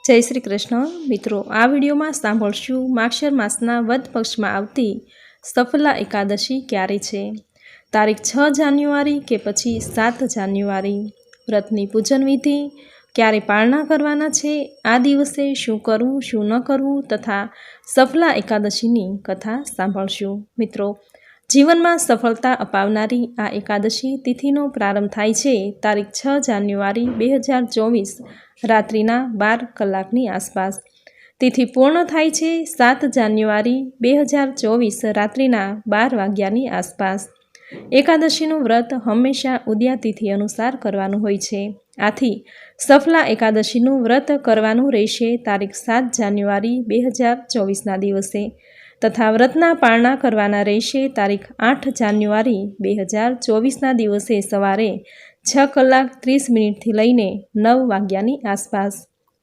જય શ્રી કૃષ્ણ મિત્રો, આ વિડીયોમાં સાંભળશું માગશર માસના વદ પક્ષમાં આવતી સફલા એકાદશી ક્યારે છે, તારીખ 6 જાન્યુઆરી કે પછી 7 જાન્યુઆરી, વ્રતની પૂજન વિધિ, ક્યારે પાળના કરવાના છે, આ દિવસે શું કરવું શું ન કરવું તથા સફલા એકાદશીની કથા સાંભળશું. મિત્રો, જીવનમાં સફળતા અપાવનારી આ એકાદશી તિથિનો પ્રારંભ થાય છે તારીખ 6 જાન્યુઆરી 2024 રાત્રિના 12 કલાકની આસપાસ. તિથિ પૂર્ણ થાય છે 7 જાન્યુઆરી 2024 રાત્રિના 12 વાગ્યાની આસપાસ. એકાદશીનું વ્રત હંમેશા ઉદયા તિથિ અનુસાર કરવાનું હોય છે. આથી સફલા એકાદશીનું વ્રત કરવાનું રહેશે તારીખ 7 જાન્યુઆરી 2024ના દિવસે તથા વ્રતના પાળના કરવાના રહેશે તારીખ 8 જાન્યુઆરી 2024ના દિવસે સવારે 6 કલાક 30 મિનિટથી લઈને 9 વાગ્યાની આસપાસ.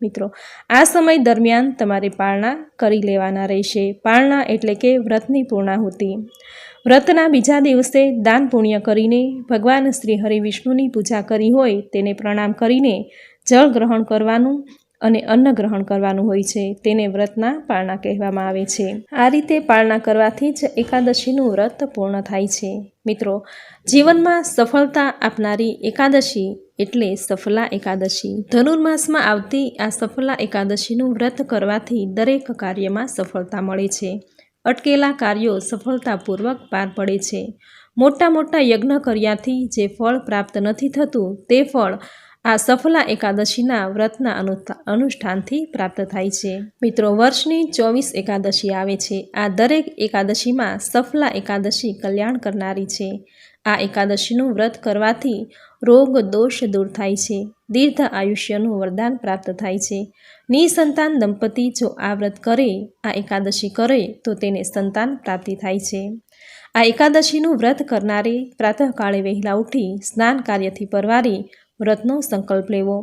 મિત્રો, આ સમય દરમિયાન તમારે પાળના કરી લેવાના રહેશે. પાળના એટલે કે વ્રતની પૂર્ણાહુતિ. વ્રતના બીજા દિવસે દાન પુણ્ય કરીને ભગવાન શ્રી હરિવિષ્ણુની પૂજા કરી હોય તેને પ્રણામ કરીને જળ ગ્રહણ કરવાનું અને અન્ન ગ્રહણ કરવાનું હોય છે. તેને વ્રતના પાળના કહેવામાં આવે છે. આ રીતે પાળના કરવાથી જ એકાદશીનું વ્રત પૂર્ણ થાય છે. મિત્રો, જીવનમાં સફળતા આપનારી એકાદશી એટલે સફલા એકાદશી. ધનુર્માસમાં આવતી આ સફલા એકાદશીનું વ્રત કરવાથી દરેક કાર્યમાં સફળતા મળે છે. અટકેલા કાર્યો સફળતાપૂર્વક પાર પડે છે. મોટા મોટા યજ્ઞ કર્યાથી જે ફળ પ્રાપ્ત નથી થતું તે ફળ આ સફલા એકાદશીના વ્રતના અનુષ્ઠાનથી પ્રાપ્ત થાય છે. મિત્રો, વર્ષની 24 એકાદશી આવે છે. આ દરેક એકાદશીમાં સફલા એકાદશી કલ્યાણ કરનારી છે. આ એકાદશીનું વ્રત કરવાથી રોગ દોષ દૂર થાય છે. દીર્ઘ આયુષ્યનું વરદાન પ્રાપ્ત થાય છે. નિસંતાન દંપતી જો આ વ્રત કરે, આ એકાદશી કરે તો તેને સંતાન પ્રાપ્તિ થાય છે. આ એકાદશીનું વ્રત કરનારે પ્રાતઃકાળે વહેલા ઉઠી સ્નાન કાર્યથી પરવારી વ્રતનો સંકલ્પ લેવો.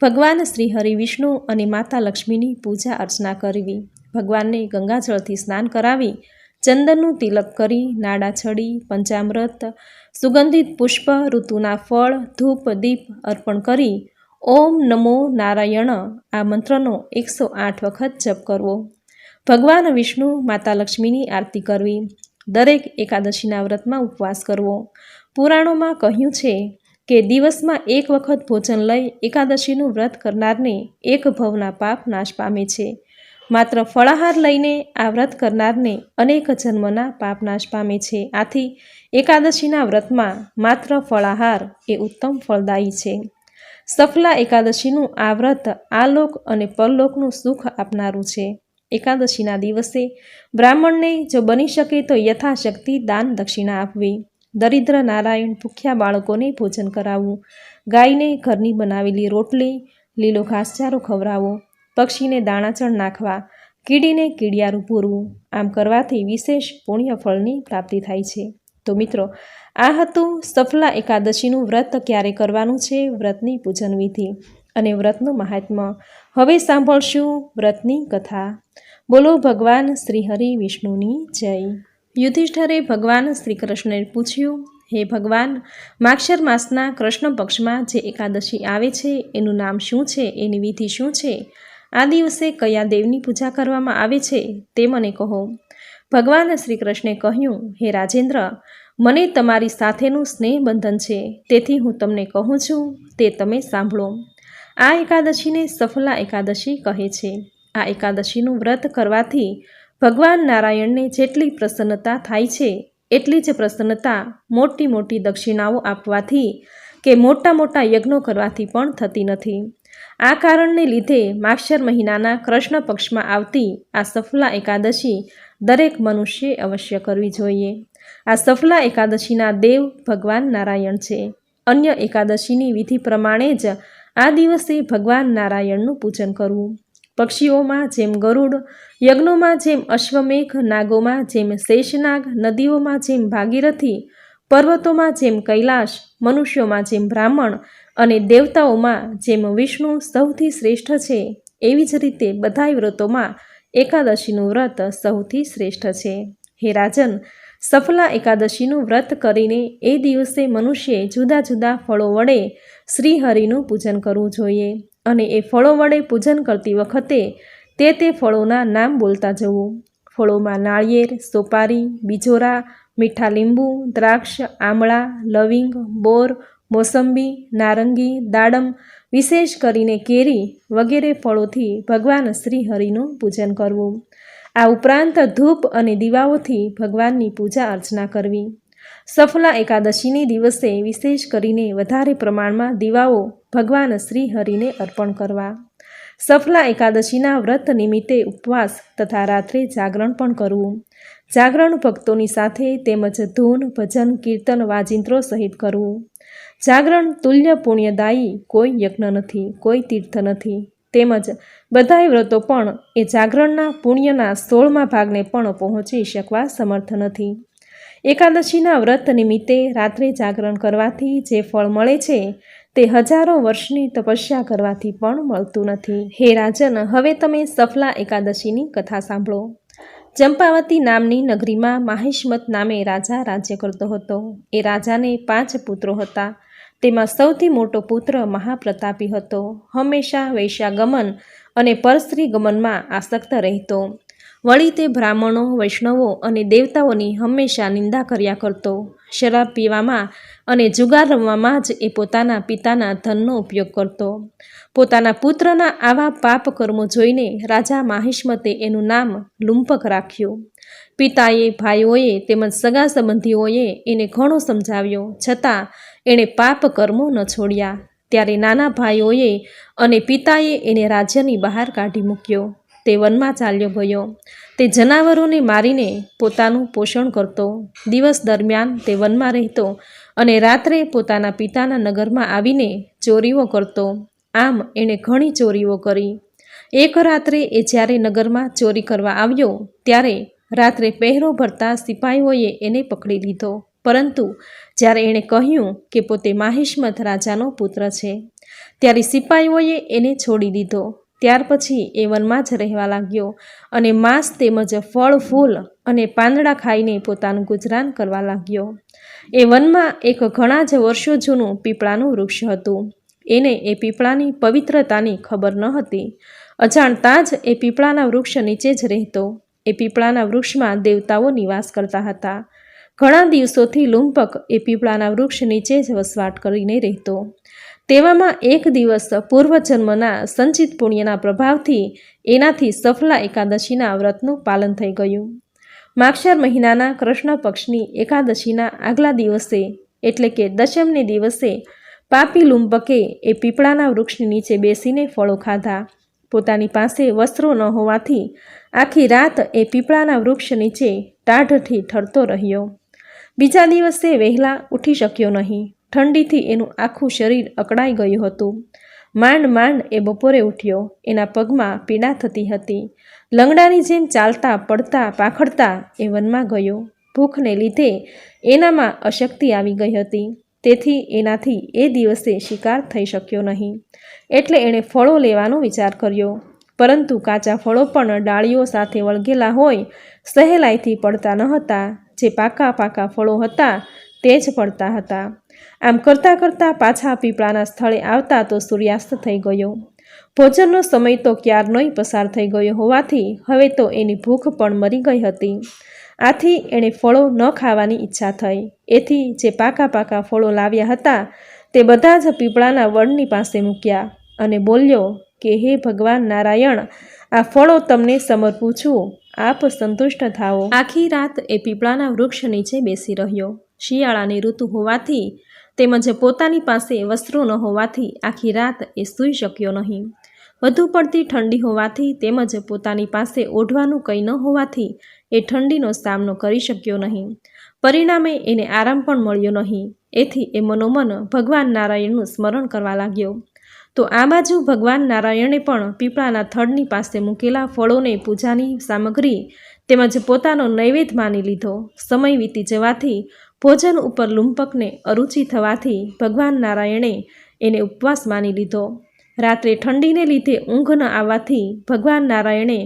ભગવાન શ્રી હરિવિષ્ણુ અને માતા લક્ષ્મીની પૂજા અર્ચના કરવી. ભગવાનને ગંગાજળથી સ્નાન કરાવી ચંદનનું તિલક કરી નાડા છડી પંચામૃત સુગંધિત પુષ્પ ઋતુના ફળ ધૂપ દીપ અર્પણ કરી ઓમ નમો નારાયણ આ મંત્રનો 108 વખત જપ કરવો. ભગવાન વિષ્ણુ માતા લક્ષ્મીની આરતી કરવી. દરેક એકાદશીના વ્રતમાં ઉપવાસ કરવો. પુરાણોમાં કહ્યું છે કે દિવસમાં એક વખત ભોજન લઈ એકાદશીનું વ્રત કરનારને એક ભવના પાપ નાશ પામે છે. માત્ર ફળાહાર લઈને આ વ્રત કરનારને અનેક જન્મના પાપ નાશ પામે છે. આથી એકાદશીના વ્રતમાં માત્ર ફળાહાર એ ઉત્તમ ફળદાયી છે. સફલા એકાદશીનું આ વ્રત આલોક અને પરલોકનું સુખ આપનારું છે. એકાદશીના દિવસે બ્રાહ્મણને જો બની શકે તો યથાશક્તિ દાન દક્ષિણા આપવી. દરિદ્ર નારાયણ ભૂખ્યા બાળકોને ભોજન કરાવવું. ગાયને ઘરની બનાવેલી રોટલી લીલો ઘાસચારો ખવડાવો. પક્ષીને દાણાચણ નાખવા. કીડીને કીડિયારું પૂરવું. આમ કરવાથી વિશેષ પુણ્ય ફળની પ્રાપ્તિ થાય છે. તો મિત્રો, આ હતું સફલા એકાદશીનું વ્રત ક્યારે કરવાનું છે, વ્રતની પૂજન વિધિ અને વ્રતનું મહાત્મ્ય. હવે સાંભળશું વ્રતની કથા. બોલો ભગવાન શ્રી હરિ વિષ્ણુની જય. યુધિષ્ઠરે ભગવાન શ્રી કૃષ્ણને પૂછ્યું, હે ભગવાન, માગશર માસના કૃષ્ણ પક્ષમાં જે એકાદશી આવે છે એનું નામ શું છે, એની વિધિ શું છે, આ દિવસે કયા દેવની પૂજા કરવામાં આવે છે તે મને કહો. ભગવાન શ્રી કૃષ્ણે કહ્યું, હે રાજેન્દ્ર, મને તમારી સાથેનું સ્નેહ બંધન છે, તેથી હું તમને કહું છું તે તમે સાંભળો. આ એકાદશીને સફલા એકાદશી કહે છે. આ એકાદશીનું વ્રત કરવાથી ભગવાન નારાયણને જેટલી પ્રસન્નતા થાય છે એટલી જ પ્રસન્નતા મોટી મોટી દક્ષિણાઓ આપવાથી કે મોટા મોટા યજ્ઞો કરવાથી પણ થતી નથી. આ કારણને લીધે માગશર મહિનાના કૃષ્ણ પક્ષમાં આવતી આ સફલા એકાદશી દરેક મનુષ્યે અવશ્ય કરવી જોઈએ. આ સફલા એકાદશીના દેવ ભગવાન નારાયણ છે. અન્ય એકાદશીની વિધિ પ્રમાણે જ આ દિવસે ભગવાન નારાયણનું પૂજન કરવું. પક્ષીઓમાં જેમ ગરુડ, યજ્ઞોમાં જેમ અશ્વમેઘ, નાગોમાં જેમ શેષનાગ, નદીઓમાં જેમ ભાગીરથી, પર્વતોમાં જેમ કૈલાશ, મનુષ્યોમાં જેમ બ્રાહ્મણ અને દેવતાઓમાં જેમ વિષ્ણુ સૌથી શ્રેષ્ઠ છે, એવી જ રીતે બધાય વ્રતોમાં એકાદશીનું વ્રત સૌથી શ્રેષ્ઠ છે. હે રાજન, સફલા એકાદશીનું વ્રત કરીને એ દિવસે મનુષ્યે જુદા જુદા ફળો વડે શ્રીહરિનું પૂજન કરવું જોઈએ. અને એ ફળો વડે પૂજન કરતી વખતે તે ફળોના નામ બોલતા જવું. ફળોમાં નાળિયેર, સોપારી, બીજોરા, મીઠા લીંબુ, દ્રાક્ષ, આમળા, લવિંગ, બોર, મોસંબી, નારંગી, દાડમ, વિશેષ કરીને કેરી વગેરે ફળોથી ભગવાન શ્રી હરિનું પૂજન કરવું. આ ઉપરાંત ધૂપ અને દીવાઓથી ભગવાનની પૂજા અર્ચના કરવી. સફલા એકાદશીની દિવસે વિશેષ કરીને વધારે પ્રમાણમાં દીવાઓ ભગવાન શ્રી હરિને અર્પણ કરવા. સફલા એકાદશીના વ્રત નિમિત્તે ઉપવાસ તથા રાત્રે જાગરણ પણ કરવું. જાગરણ ભક્તોની સાથે તેમજ ધૂન, ભજન, કીર્તન, વાજિંત્રો સહિત કરવું. જાગરણ તુલ્ય પુણ્યદાયી કોઈ યજ્ઞ નથી, કોઈ તીર્થ નથી. તેમજ બધાય વ્રતો પણ એ જાગરણના પુણ્યના 16મા ભાગને પણ પહોંચી શકવા સમર્થ નથી. એકાદશીના વ્રત નિમિત્તે રાત્રે જાગરણ કરવાથી જે ફળ મળે છે તે હજારો વર્ષની તપસ્યા કરવાથી પણ મળતું નથી. હે રાજન, હવે તમે સફલા એકાદશીની કથા સાંભળો. ચંપાવતી નામની નગરીમાં માહિષ્મત નામે રાજા રાજ્ય કરતો હતો. એ રાજાને 5 પુત્રો હતા. તેમાં સૌથી મોટો પુત્ર મહાપ્રતાપી હતો. હંમેશા વૈશ્યાગમન અને પરસ્ત્રી ગમનમાં આસક્ત રહેતો. વળી તે બ્રાહ્મણો, વૈષ્ણવો અને દેવતાઓની હંમેશા નિંદા કર્યા કરતો. શરાબ પીવામાં અને જુગાર રમવામાં જ એ પોતાના પિતાના ધનનો ઉપયોગ કરતો. પોતાના પુત્રના આવા પાપ કર્મો જોઈને રાજા માહિષ્મતે એનું નામ લુંપક રાખ્યું. પિતાએ, ભાઈઓએ તેમજ સગા સંબંધીઓએ એને ઘણો સમજાવ્યો, છતાં એણે પાપ કર્મો ન છોડ્યા. ત્યારે નાના ભાઈઓએ અને પિતાએ એને રાજ્યની બહાર કાઢી મૂક્યો. તે વનમાં ચાલ્યો ગયો. તે જનાવરોને મારીને પોતાનું પોષણ કરતો. દિવસ દરમિયાન તે વનમાં રહેતો અને રાત્રે પોતાના પિતાના નગરમાં આવીને ચોરીઓ કરતો. આમ એણે ઘણી ચોરીઓ કરી. એક રાત્રે એ જ્યારે નગરમાં ચોરી કરવા આવ્યો ત્યારે રાત્રે પહેરો ભરતા સિપાહીઓએ એને પકડી લીધો. પરંતુ જ્યારે એણે કહ્યું કે પોતે માહિષ્મત રાજાનો પુત્ર છે, ત્યારે સિપાહીઓએ એને છોડી દીધો. ત્યાર પછી એ વનમાં જ રહેવા લાગ્યો અને માંસ તેમજ ફળ, ફૂલ અને પાંદડા ખાઈને પોતાનું ગુજરાન કરવા લાગ્યો. એ વનમાં એક ઘણા જ વર્ષો જૂનું પીપળાનું વૃક્ષ હતું. એને એ પીપળાની પવિત્રતાની ખબર ન હતી. અજાણતાં જ એ પીપળાના વૃક્ષ નીચે જ રહેતો. એ પીપળાના વૃક્ષમાં દેવતાઓ નિવાસ કરતા હતા. ઘણા દિવસોથી લુંપક એ પીપળાના વૃક્ષ નીચે જ વસવાટ કરીને રહેતો. તેવામાં એક દિવસ પૂર્વજન્મના સંચિત પુણ્યના પ્રભાવથી એનાથી સફલા એકાદશીના વ્રતનું પાલન થઈ ગયું. માગશર મહિનાના કૃષ્ણ પક્ષની એકાદશીના આગલા દિવસે એટલે કે દશમને દિવસે પાપી લુંપકે એ પીપળાના વૃક્ષની નીચે બેસીને ફળો ખાધા. પોતાની પાસે વસ્ત્રો ન હોવાથી આખી રાત એ પીપળાના વૃક્ષ નીચે ટાઢથી ઠરતો રહ્યો. બીજા દિવસે વહેલા ઉઠી શક્યો નહીં. ઠંડીથી એનું આખું શરીર અકળાઈ ગયું હતું. માંડ માંડ એ બપોરે ઉઠ્યો. એના પગમાં પીડા થતી હતી. લંગડાની જેમ ચાલતા, પડતા, પાખડતા એ વનમાં ગયો. ભૂખને લીધે એનામાં અશક્તિ આવી ગઈ હતી. તેથી એનાથી એ દિવસે શિકાર થઈ શક્યો નહીં. એટલે એણે ફળો લેવાનો વિચાર કર્યો. પરંતુ કાચા ફળો પણ ડાળીઓ સાથે વળગેલા હોય સહેલાઈથી પડતા ન હતા. જે પાકા પાકા ફળો હતા તે જ પડતા હતા. આમ કરતાં કરતાં પાછા પીપળાના સ્થળે આવતા તો સૂર્યાસ્ત થઈ ગયો. ભોજનનો સમય તો ક્યારનોય પસાર થઈ ગયો હોવાથી હવે તો એની ભૂખ પણ મરી ગઈ હતી. આથી એણે ફળો ન ખાવાની ઈચ્છા થઈ. એથી જે પાકા પાકા ફળો લાવ્યા હતા તે બધા જ પીપળાના વડની પાસે મૂક્યા અને બોલ્યો કે હે ભગવાન નારાયણ, આ ફળો તમને સમર્પું છું. આપ સંતુષ્ટ થાઓ. આખી રાત એ પીપળાના વૃક્ષ નીચે બેસી રહ્યો. શિયાળાની ઋતુ હોવાથી તેમજ પોતાની પાસે વસ્ત્રો ન હોવાથી આખી રાત એ સૂઈ શક્યો નહીં. વધુ પડતી ઠંડી હોવાથી તેમજ પોતાની પાસે ઓઢવાનું કંઈ ન હોવાથી એ ઠંડીનો સામનો કરી શક્યો નહીં. પરિણામે એને આરામ પણ મળ્યો નહીં. એથી એ મનોમન ભગવાન નારાયણનું સ્મરણ કરવા લાગ્યો. તો આ બાજુ ભગવાન નારાયણે પણ પીપળાના થડની પાસે મૂકેલા ફળોને પૂજાની સામગ્રી તેમજ પોતાનો નૈવેદ્ય માની લીધો. સમય વીતી જવાથી ભોજન ઉપર લુંપકને અરુચિ થવાથી ભગવાન નારાયણે એને ઉપવાસ માની લીધો. રાત્રે ઠંડીને લીધે ઊંઘ ન આવવાથી ભગવાન નારાયણે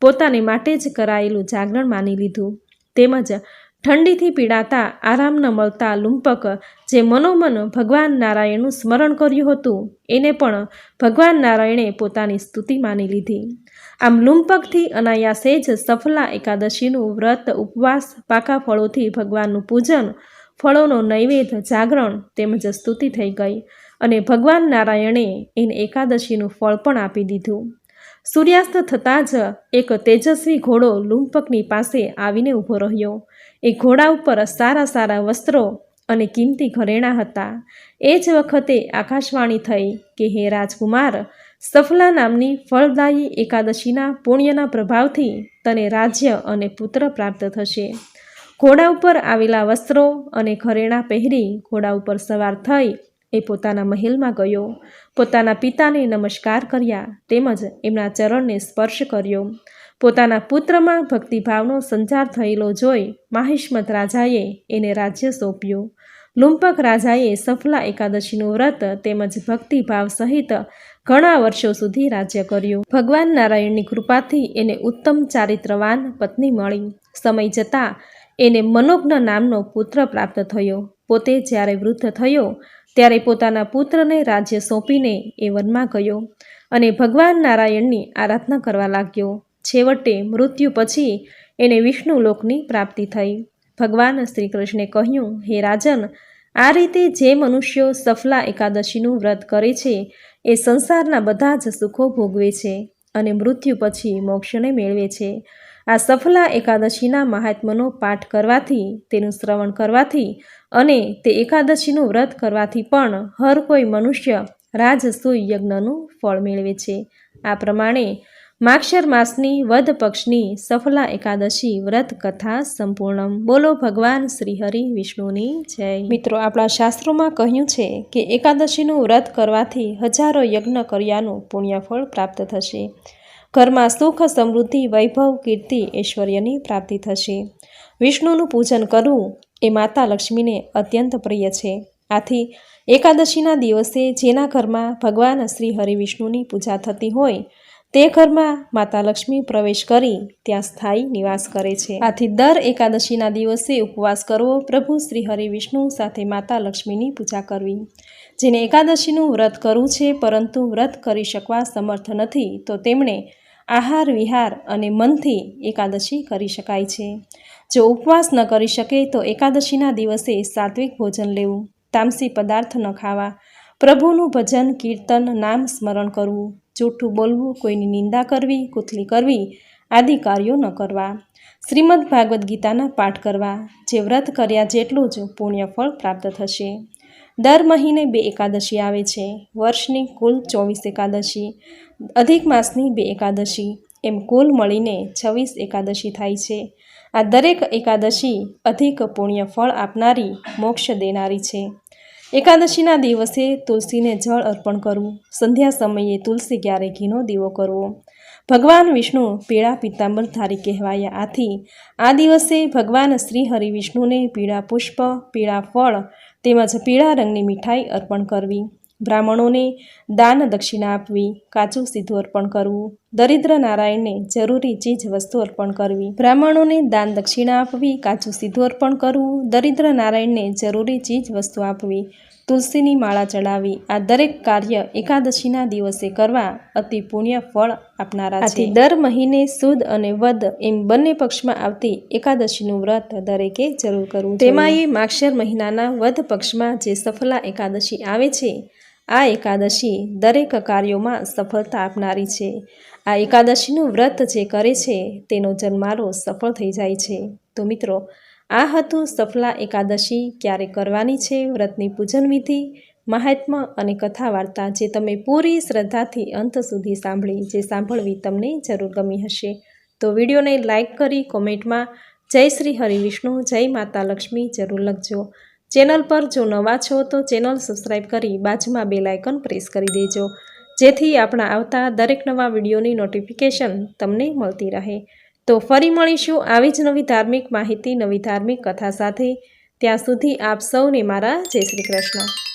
પોતાને માટે જ કરાયેલું જાગરણ માની લીધું. તેમજ ઠંડીથી પીડાતા આરામ ન મળતા લુંપક જે મનોમન ભગવાન નારાયણનું સ્મરણ કર્યું હતું એને પણ ભગવાન નારાયણે પોતાની સ્તુતિ માની લીધી. આમ લુંપકથી અનાયાસે જ સફલા એકાદશીનું વ્રત, ઉપવાસ, પાકા ફળોથી ભગવાનનું પૂજન, ફળોનો નૈવેદ્ય, જાગરણ તેમજ સ્તુતિ થઈ ગઈ અને ભગવાન નારાયણે એને એકાદશીનું ફળ પણ આપી દીધું. સૂર્યાસ્ત થતાં જ એક તેજસ્વી ઘોડો લુંપકની પાસે આવીને ઊભો રહ્યો. એ ઘોડા ઉપર સારા સારા વસ્ત્રો અને કિંમતી ઘરેણાં હતા. એ જ વખતે આકાશવાણી થઈ કે હે રાજકુમાર, સફલા નામની ફળદાયી એકાદશીના પુણ્યના પ્રભાવથી તને રાજ્ય અને પુત્ર પ્રાપ્ત થશે. ઘોડા ઉપર આવેલા વસ્ત્રો અને ઘરેણાં પહેરી ઘોડા ઉપર સવાર થઈ એ પોતાના મહેલમાં ગયો. પોતાના પિતાને નમસ્કાર કર્યા તેમજ એમના ચરણને સ્પર્શ કર્યો. પોતાના પુત્રમાં ભક્તિભાવનો સંચાર થયેલો જોઈ માહિષ્મત રાજાએ એને રાજ્ય સોંપ્યું. લુંપક રાજાએ સફલા એકાદશીનું વ્રત તેમજ ભક્તિભાવ સહિત ઘણા વર્ષો સુધી રાજ્ય કર્યું. ભગવાન નારાયણની કૃપાથી એને ઉત્તમ ચારિત્રવાન પત્ની મળી. સમય જતાં એને મનોજ્ઞ નામનો પુત્ર પ્રાપ્ત થયો. પોતે જ્યારે વૃદ્ધ થયો ત્યારે પોતાના પુત્રને રાજ્ય સોંપીને એ વનમાં ગયો અને ભગવાન નારાયણની આરાધના કરવા લાગ્યો. છેવટે મૃત્યુ પછી એને વિષ્ણુ લોકની પ્રાપ્તિ થઈ. ભગવાન શ્રી કૃષ્ણે કહ્યું, હે રાજન, આ રીતે જે મનુષ્યો સફલા એકાદશીનું વ્રત કરે છે એ સંસારના બધા જ સુખો ભોગવે છે અને મૃત્યુ પછી મોક્ષને મેળવે છે. આ સફલા એકાદશીના મહાત્મ્યનો પાઠ કરવાથી, તેનું શ્રવણ કરવાથી અને તે એકાદશીનું વ્રત કરવાથી પણ હર કોઈ મનુષ્ય રાજસૂય યજ્ઞનું ફળ મેળવે છે. આ પ્રમાણે માક્ષર માસની વદ પક્ષની સફલા એકાદશી વ્રત કથા સંપૂર્ણ. બોલો ભગવાન શ્રી હરિ વિષ્ણુની જય. મિત્રો, આપણા શાસ્ત્રોમાં કહ્યું છે કે એકાદશીનું વ્રત કરવાથી હજારો યજ્ઞ કર્યાનું પુણ્યફળ પ્રાપ્ત થશે. ઘરમાં સુખ, સમૃદ્ધિ, વૈભવ, કીર્તિ, ઐશ્વર્યની પ્રાપ્તિ થશે. વિષ્ણુનું પૂજન કરવું એ માતા લક્ષ્મીને અત્યંત પ્રિય છે. આથી એકાદશીના દિવસે જેના ઘરમાં ભગવાન શ્રી હરિ વિષ્ણુની પૂજા થતી હોય તે ઘરમાં માતા લક્ષ્મી પ્રવેશ કરી ત્યાં સ્થાયી નિવાસ કરે છે. આથી દર એકાદશીના દિવસે ઉપવાસ કરવો, પ્રભુ શ્રી હરિ વિષ્ણુ સાથે માતા લક્ષ્મીની પૂજા કરવી. જેને એકાદશીનું વ્રત કરવું છે પરંતુ વ્રત કરી શકવા સમર્થ નથી તો તેમણે આહાર, વિહાર અને મનથી એકાદશી કરી શકાય છે. જો ઉપવાસ ન કરી શકે તો એકાદશીના દિવસે સાત્વિક ભોજન લેવું, તામસી પદાર્થ ન ખાવા, પ્રભુનું ભજન, કીર્તન, નામ સ્મરણ કરવું, જૂઠું બોલવું, કોઈની નિંદા કરવી, કુથલી કરવી આદિ કાર્યો ન કરવા, શ્રીમદ ભાગવદ્ ગીતાના પાઠ કરવા. જે વ્રત કર્યા જેટલું જ પુણ્યફળ પ્રાપ્ત થશે. દર મહિને 2 એકાદશી આવે છે. વર્ષની કુલ 24 એકાદશી, અધિક માસની 2 એકાદશી, એમ કુલ મળીને 26 એકાદશી થાય છે. આ દરેક એકાદશી અધિક પુણ્ય ફળ આપનારી, મોક્ષ દેનારી છે. એકાદશીના દિવસે તુલસીને જળ અર્પણ કરવું, સંધ્યા સમયે તુલસી ક્યારે ઘીનો દીવો કરવો. ભગવાન વિષ્ણુ પીળા પિત્તાંબરધારી કહેવાયા. આથી આ દિવસે ભગવાન શ્રી હરિ વિષ્ણુને પીળા પુષ્પ, પીળા ફળ તેમજ પીળા રંગની મીઠાઈ અર્પણ કરવી. બ્રાહ્મણોને દાન દક્ષિણા આપવી, કાચું સીધું અર્પણ કરવું, દરિદ્ર નારાયણને જરૂરી ચીજ વસ્તુ અર્પણ કરવી. બ્રાહ્મણોને દાન દક્ષિણા આપવી, કાચું સીધું અર્પણ કરવું, દરિદ્ર નારાયણને જરૂરી ચીજ વસ્તુ આપવી, તુલસીની માળા ચડાવવી. આ દરેક કાર્ય એકાદશીના દિવસે કરવા અતિ પુણ્ય ફળ આપનારા છે. આથી દર મહિને સુદ અને વદ એમ બંને પક્ષમાં આવતી એકાદશીનું વ્રત દરેકે જરૂર કરવું. તેમાં એ માક્ષર મહિનાના વદ પક્ષમાં જે સફલા એકાદશી આવે છે, આ એકાદશી દરેક કાર્યોમાં સફળતા આપનારી છે. આ એકાદશીનું વ્રત જે કરે છે તેનો જન્મારો સફળ થઈ જાય છે. તો મિત્રો, આ હતું સફલા એકાદશી ક્યારે કરવાની છે, વ્રતની પૂજન વિધિ, મહાત્મ્ય અને કથા વાર્તા જે તમે પૂરી શ્રદ્ધાથી અંત સુધી સાંભળી, જે સાંભળવી તમને જરૂર ગમી હશે. તો વિડીયોને લાઇક કરી કોમેન્ટમાં જય શ્રી હરિ વિષ્ણુ, જય માતા લક્ષ્મી જરૂર લખજો. ચેનલ પર જો નવા છો તો ચેનલ સબસ્ક્રાઈબ કરી બાજુમાં બેલ આઇકન પ્રેસ કરી દેજો, જેથી આપણા આવતા દરેક નવા વિડીયોની નોટિફિકેશન તમને મળતી રહે. તો ફરી મળીશું આવી જ નવી ધાર્મિક માહિતી, નવી ધાર્મિક કથા સાથે. ત્યાં સુધી આપ સૌને મારા જય શ્રી કૃષ્ણ.